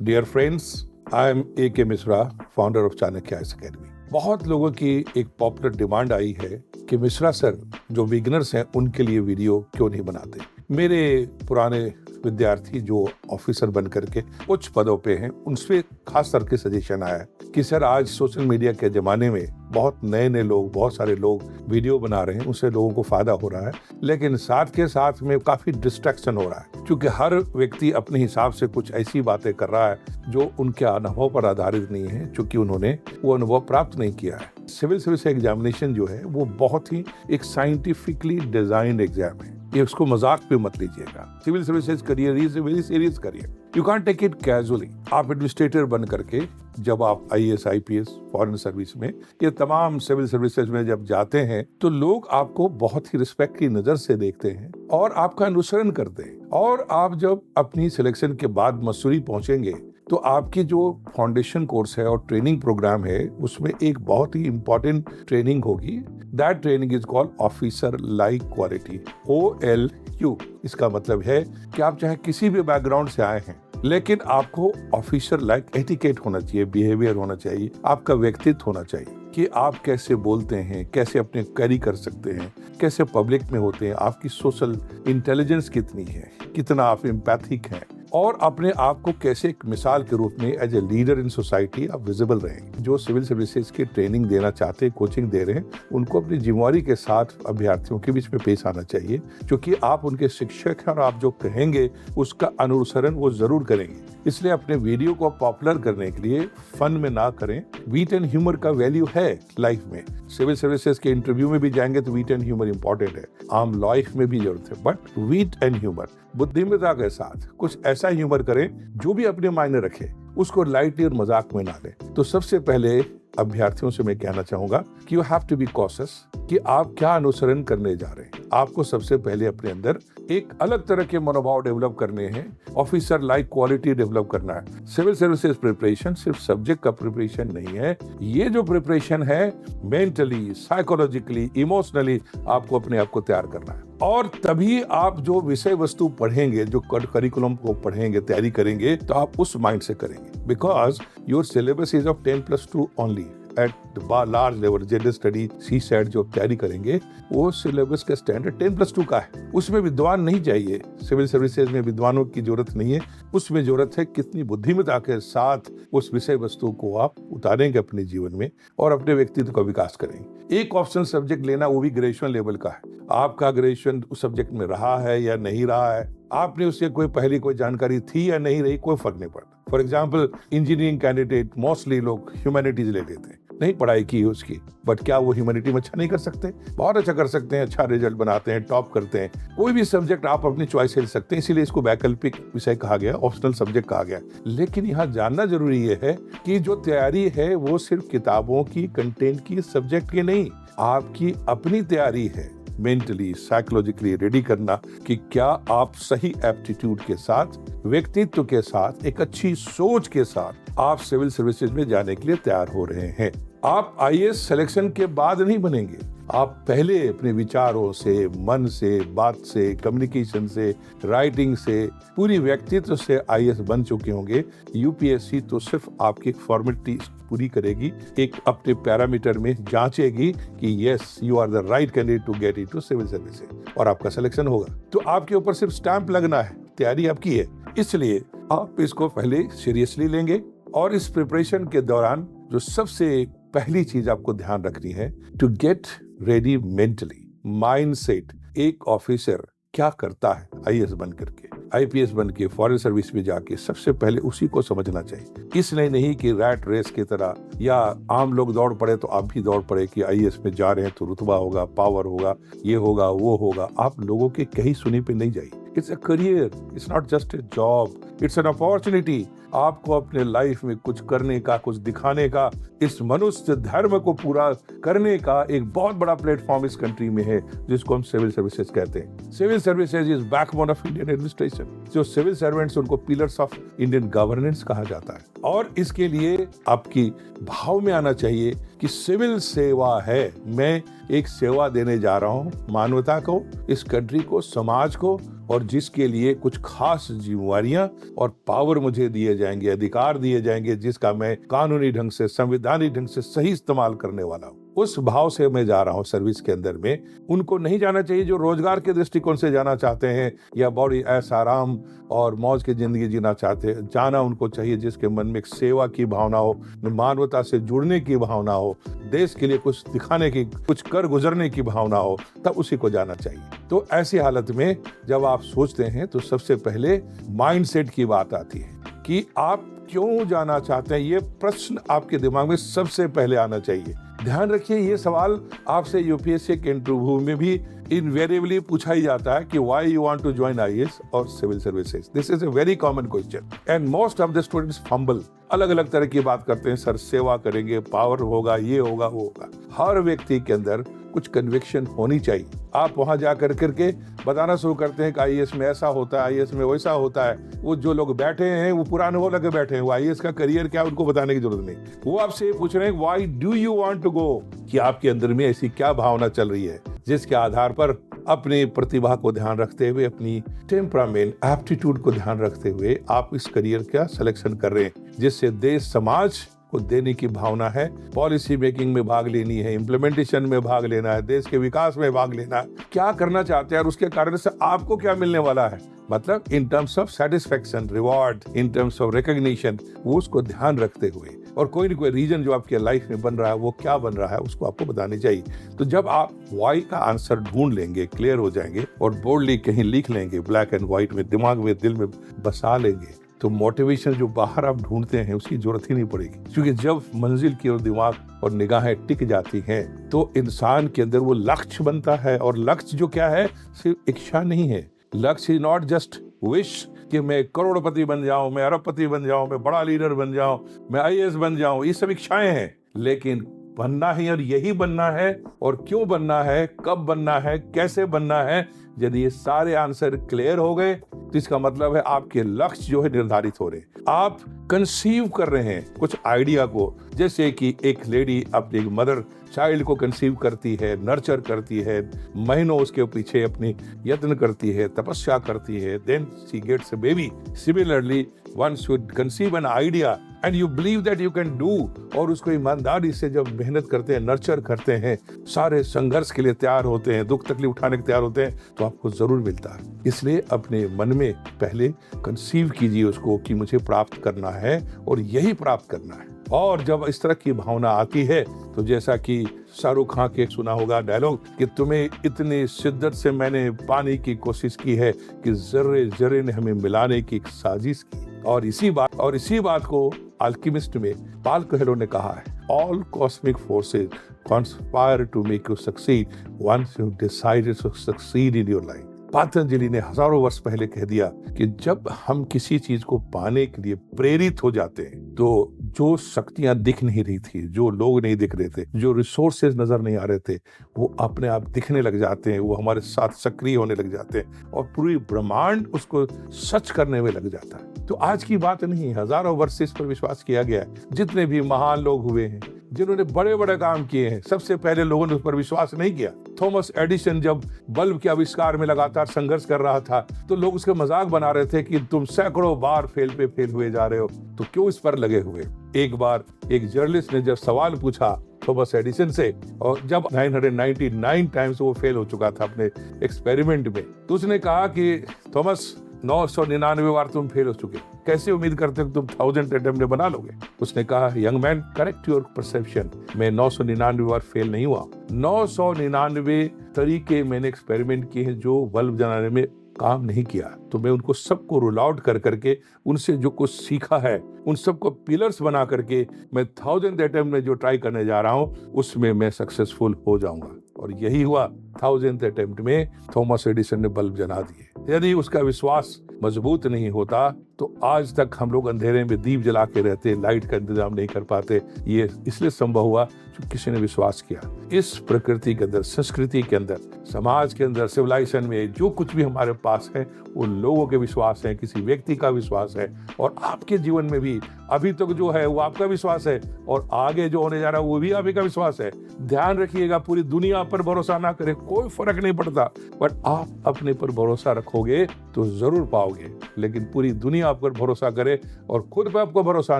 Dear friends, I am A.K. Mishra, founder of Chanakya IAS academy. बहुत लोगों की एक पॉपुलर डिमांड आई है कि मिश्रा सर, जो बिगिनर्स हैं उनके लिए वीडियो क्यों नहीं बनाते। मेरे पुराने विद्यार्थी जो ऑफिसर बन करके उच्च पदों पे हैं, उनसे खास करके सजेशन आया कि सर, आज सोशल मीडिया के ज़माने में बहुत नए लोग, बहुत सारे लोग वीडियो बना रहे हैं, उससे लोगों को फ़ायदा हो रहा है, लेकिन साथ के साथ में काफ़ी डिस्ट्रैक्शन हो रहा है, क्योंकि हर व्यक्ति अपने हिसाब से कुछ ऐसी बातें कर रहा है जो उनके अनुभव पर आधारित नहीं है, क्योंकि उन्होंने वो अनुभव प्राप्त नहीं किया है। सिविल सर्विस एग्जामिनेशन जो है वो बहुत ही एक साइंटिफिकली डिजाइंड एग्जाम है, ये उसको मजाक पे मत लीजिएगा। Civil services career is a very serious career, you can't take it casually. आप एडमिनिस्ट्रेटर बन करके जब आप IAS, IPS, फॉरेन सर्विस में, ये तमाम सिविल सर्विसेज में जब जाते हैं तो लोग आपको बहुत ही रिस्पेक्ट की नजर से देखते हैं और आपका अनुसरण करते हैं। और आप जब अपनी सिलेक्शन के बाद मसूरी पहुंचेंगे तो आपकी जो फाउंडेशन कोर्स है और ट्रेनिंग प्रोग्राम है, उसमें एक बहुत ही इंपॉर्टेंट ट्रेनिंग होगी। That training is called officer like quality, OLQ। इसका मतलब है कि आप चाहे किसी भी बैकग्राउंड से आए हैं, लेकिन आपको ऑफिसर लाइक एटिकेट होना चाहिए, बिहेवियर होना चाहिए, आपका व्यक्तित्व होना चाहिए कि आप कैसे बोलते हैं, कैसे अपने कैरी कर सकते हैं, कैसे पब्लिक में होते हैं, आपकी सोशल इंटेलिजेंस कितनी है, कितना आप एम्पैथिक हैं, और अपने आप को कैसे एक मिसाल के रूप में as a leader in society आप विजिबल रहेंगे। जो सिविल सर्विसेज की ट्रेनिंग देना चाहते हैं, कोचिंग दे रहे हैं, उनको अपनी जिम्मेवारी के साथ अभ्यर्थियों के बीच में पेश आना चाहिए, क्योंकि आप उनके शिक्षक हैं और आप जो कहेंगे उसका अनुसरण वो जरूर करेंगे। इसलिए अपने वीडियो को पॉपुलर करने के लिए फन में ना करें। वीट एंड ह्यूमर का वैल्यू है लाइफ में। सिविल सर्विसेज के इंटरव्यू में भी जाएंगे तो वीट एंड ह्यूमर इंपॉर्टेंट है, आम लाइफ में भी जरूरत है, बट वीट एंड ह्यूमर, बुद्धिमत्ता के साथ कुछ ऐसा ह्यूमर करें जो भी अपने मायने रखे, उसको लाइटली और मजाक में ना लें। तो सबसे पहले अभ्यर्थियों से मैं कहना चाहूंगा कि you have to be cautious कि आप क्या अनुसरण करने जा रहे हैं। आपको सबसे पहले अपने अंदर एक अलग तरह के मनोभाव डेवलप करने हैं, ऑफिसर लाइक क्वालिटी डेवलप करना है। सिविल सर्विसेज प्रिपरेशन सिर्फ सब्जेक्ट का प्रिपरेशन नहीं है, ये जो प्रिपरेशन है मेंटली, साइकोलॉजिकली, इमोशनली आपको अपने आप को तैयार करना है। और तभी आप जो विषय वस्तु पढ़ेंगे, जो करिकुलम को पढ़ेंगे, तैयारी करेंगे, तो आप उस माइंड से करेंगे, because your syllabus is of 10+2 only at the large level. General study, CSAT जो तैयारी करेंगे, वो सिलेबस का स्टैंडर्ड 10+2 का है। उसमें विद्वान नहीं चाहिए, सिविल सर्विसेज में विद्वानों की जरूरत नहीं है, उसमें जरूरत है कितनी बुद्धिमत्ता के साथ उस विषय वस्तु को आप उतारेंगे अपने जीवन में और अपने व्यक्तित्व का विकास करेंगे। एक ऑप्शनल सब्जेक्ट लेना, वो भी ग्रेजुएशन लेवल का है। आपका ग्रेजुएशन उस सब्जेक्ट में रहा है या नहीं रहा है, आपने उससे पहले कोई जानकारी थी या नहीं रही, कोई फर्क नहीं पड़ता। For example, engineering candidate mostly लोग ह्यूमैनिटीज ले लेते हैं, नहीं पढ़ाई की है उसकी, बट क्या वो ह्यूमैनिटी में अच्छा नहीं कर सकते? बहुत अच्छा कर सकते हैं, अच्छा रिजल्ट बनाते हैं, टॉप करते हैं। कोई भी सब्जेक्ट आप अपनी चॉइस से ले सकते हैं, इसीलिए इसको वैकल्पिक विषय कहा गया, ऑप्शनल सब्जेक्ट कहा गया। लेकिन यहाँ जानना जरूरी ये है कि जो तैयारी है वो सिर्फ किताबों की, कंटेंट की, सब्जेक्ट की नहीं, आपकी अपनी तैयारी है। मेंटली, साइकोलॉजिकली रेडी करना कि क्या आप सही एप्टीट्यूड के साथ, व्यक्तित्व के साथ, एक अच्छी सोच के साथ आप सिविल सर्विसेज में जाने के लिए तैयार हो रहे हैं। आप IAS सिलेक्शन के बाद नहीं बनेंगे, आप पहले अपने विचारों से, मन से, बात से, कम्युनिकेशन से, राइटिंग से, पूरी व्यक्तित्व से IAS बन चुके होंगे। UPSC तो सिर्फ आपकी फॉर्मेलिटी पूरी करेगी, एक अपने पैरामीटर में जांचेगी कि yes, you are the right candidate to get into civil services, और आपका सिलेक्शन होगा। तो आपके ऊपर सिर्फ स्टैंप लगना है, तैयारी आपकी है। इसलिए आप इसको पहले सीरियसली लेंगे, और इस प्रिपरेशन के दौरान जो सबसे पहली चीज आपको ध्यान रखनी है, to get ready mentally, mindset. एक ऑफिसर क्या करता है IAS बन करके, IPS बन के, फॉरेन सर्विस में जाके, सबसे पहले उसी को समझना चाहिए। इसलिए नहीं कि रैट रेस की तरह, या आम लोग दौड़ पड़े तो आप भी दौड़ पड़े कि IAS में जा रहे हैं तो रुतबा होगा, पावर होगा, ये होगा, वो होगा। आप लोगों के कहीं सुनी पे नहीं जाइए। It's a career, it's not just a job, it's an opportunity. आपको अपने लाइफ में कुछ करने का, कुछ दिखाने का, इस मनुष्य धर्म को पूरा करने का एक बहुत बड़ा प्लेटफॉर्म इस कंट्री में है, जिसको हम सिविल सर्विसेज कहते हैं। Civil services is backbone of Indian administration. जो सिविल सर्वेंट्स, उनको पिलर्स ऑफ इंडियन गवर्नेंस कहा जाता है। और इसके लिए आपकी भाव में आना चाहिए कि सिविल सेवा है, मैं एक सेवा देने जा रहा हूँ मानवता को, इस कंट्री को, समाज को, और जिसके लिए कुछ खास जिम्मेवारियां और पावर मुझे दिए जाएंगे, अधिकार दिए जाएंगे, जिसका मैं कानूनी ढंग से, संवैधानिक ढंग से सही इस्तेमाल करने वाला हूँ। उस भाव से मैं जा रहा हूँ सर्विस के अंदर में। उनको नहीं जाना चाहिए जो रोजगार के दृष्टिकोण से जाना चाहते हैं या बड़ी ऐश आराम और मौज की जिंदगी जीना चाहते हैं। जाना उनको चाहिए जिसके मन में एक सेवा की भावना हो, मानवता से जुड़ने की भावना हो, देश के लिए कुछ दिखाने की, कुछ कर गुजरने की भावना हो, तब उसी को जाना चाहिए। तो ऐसी हालत में जब आप सोचते हैं तो सबसे पहले माइंडसेट की बात आती है कि आप क्यों जाना चाहते हैं। ये प्रश्न आपके दिमाग में सबसे पहले आना चाहिए। ध्यान रखिए, ये सवाल आपसे यूपीएससी के इंटरव्यू में भी इनवेरिएबली पूछा ही जाता है कि why you want to join IAS और civil services. This is a very common question and most of the students fumble, अलग अलग तरह की बात करते हैं। सर सेवा करेंगे, पावर होगा, ये होगा, वो होगा। हर व्यक्ति के अंदर कुछ कन्विक्शन होनी चाहिए। आप वहां जा करके बताना शुरू करते हैं कि आईएएस में ऐसा होता है, आईएएस में वैसा होता है। वो जो लोग बैठे हैं वो पूरा अनुभव लगे बैठे हैं, वो आईएएस का करियर क्या उनको बताने की जरूरत नहीं। वो आपसे पूछ रहे हैं why do you want to go, कि आपके अंदर में ऐसी क्या भावना चल रही है जिसके आधार पर अपनी प्रतिभा को ध्यान रखते हुए, अपनी टेम्परामेंट, एप्टीट्यूड को ध्यान रखते हुए आप इस करियर का सिलेक्शन कर रहे हैं, जिससे देश समाज को देने की भावना है। पॉलिसी मेकिंग में भाग लेनी है, इम्प्लीमेंटेशन में भाग लेना है, देश के विकास में भाग लेना है। क्या करना चाहते हैं और उसके कारण से आपको क्या मिलने वाला है, मतलब in terms of satisfaction, reward, in terms of recognition, वो उसको ध्यान रखते हुए, और कोई न कोई रीजन जो आपके लाइफ में बन रहा है वो क्या बन रहा है उसको आपको बतानी चाहिए। तो जब आप वाई का आंसर ढूंढ लेंगे, क्लियर हो जाएंगे और बोल्डली कहीं लिख लेंगे, ब्लैक एंड व्हाइट में, दिमाग में, दिल में बसा लेंगे, तो मोटिवेशन जो बाहर आप ढूंढते हैं उसकी जरूरत ही नहीं पड़ेगी। क्योंकि जब मंजिल की ओर दिमाग और निगाहें टिक जाती हैं तो इंसान के अंदर वो लक्ष्य बनता है। और लक्ष्य जो क्या है, सिर्फ इच्छा नहीं है। लक्ष्य इज नॉट जस्ट विश कि मैं करोड़पति बन जाऊं, मैं अरबपति बन जाऊं, मैं बड़ा लीडर बन जाऊं, मैं आईएएस बन जाऊं, ये सब इच्छाएं हैं। लेकिन बनना ही, और यही बनना है, और क्यों बनना है, कब बनना है, कैसे बनना है, यदि ये सारे आंसर क्लियर हो गए तो इसका मतलब है आपके लक्ष्य जो है निर्धारित हो रहे हैं। आप कंसीव कर रहे हैं कुछ आइडिया को, जैसे कि एक लेडी अपनी मदर चाइल्ड को कंसीव करती है, नर्चर करती है, महीनों उसके पीछे अपनी यत्न करती है, तपस्या करती है, then she gets a baby. Similarly one should conceive an idea and you believe that you can do, और उसको ईमानदारी से जब मेहनत करते हैं, नर्चर करते हैं, सारे संघर्ष के लिए तैयार होते हैं, दुख तकलीफ उठाने के तैयार होते हैं, तो आपको जरूर मिलता है। इसलिए अपने मन में पहले कंसीव कीजिए उसको कि मुझे प्राप्त करना है और यही प्राप्त करना है। और जब इस तरह की भावना आती है तो जैसा कि शाहरुख खान के सुना होगा डायलॉग कि तुम्हें इतनी शिद्दत से मैंने पाने की कोशिश की है कि जर्रे जर्रे ने हमें मिलाने की एक साजिश की। और इसी बात को अल्केमिस्ट में पाल कोएल्हो ने कहा है, all cosmic forces conspire to make you succeed once you decided to succeed in your life। Patanjali ने हजारों वर्ष पहले कह दिया कि जब हम किसी चीज को पाने के लिए प्रेरित हो जाते हैं तो जो शक्तियां दिख नहीं रही थी, जो लोग नहीं दिख रहे थे, जो रिसोर्सेज नजर नहीं आ रहे थे, वो अपने आप दिखने लग जाते हैं, वो हमारे साथ सक्रिय होने लग जाते हैं और पूरी ब्रह्मांड उसको सच करने में लग जाता है। तो आज की बात नहीं, हजारों वर्ष से इस पर विश्वास किया गया है। जितने भी महान लोग हुए हैं, जिन्होंने बड़े बड़े काम किए हैं, सबसे पहले लोगों ने उस पर विश्वास नहीं किया। थॉमस एडिसन जब बल्ब के आविष्कार में लगातार संघर्ष कर रहा था तो लोग उसका मजाक बना रहे थे कि तुम सैकड़ों बार फेल पे फेल हुए जा रहे हो, तो क्यों इस पर लगे हुए। एक बार एक जर्नलिस्ट ने जब सवाल पूछा थॉमस एडिसन से, और जब 999 टाइम्स वो फेल हो चुका था अपने एक्सपेरिमेंट में, तो उसने कहा कि थॉमस 999 बार तुम फेल हो चुके, कैसे उम्मीद करते हो तुम 1000 अटेम्प्ट में बना लोगे। उसने कहा, young man correct your perception, मैं 999 बार फेल नहीं हुआ। 999 तरीके मैंने एक्सपेरिमेंट किए हैं जो बल्ब जलाने में काम नहीं किया, तो मैं उनको सबको रूल आउट कर करके उनसे जो कुछ सीखा है उन सबको पिलर्स बना करके मैं 1000 अटेम्प्ट में जो ट्राई करने जा रहा हूं उसमें मैं सक्सेसफुल हो जाऊंगा। और यही हुआ। 1000th अटेम्प्ट में थॉमस एडिसन ने बल्ब जला दिए। यदि उसका विश्वास मजबूत नहीं होता तो आज तक हम लोग अंधेरे में दीप जला के रहते, लाइट का इंतजाम नहीं कर पाते। ये इसलिए संभव हुआ जो किसी ने विश्वास किया। इस प्रकृति के अंदर, संस्कृति के अंदर, समाज के अंदर, सिविलाइजेशन में जो कुछ भी हमारे पास है वो लोगों के विश्वास है, किसी व्यक्ति का विश्वास है। और आपके जीवन में भी अभी तक जो है वो आपका विश्वास है और आगे जो होने जा रहा है वो भी आप ही का विश्वास है। ध्यान रखिएगा, पूरी दुनिया पर भरोसा ना करें, कोई फर्क नहीं पड़ता, बट आप अपने पर भरोसा रखोगे तो जरूर पाओगे। लेकिन पूरी दुनिया आप पर भरोसा करे और खुद पे आपको भरोसा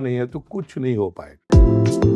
नहीं है तो कुछ नहीं हो पाएगा।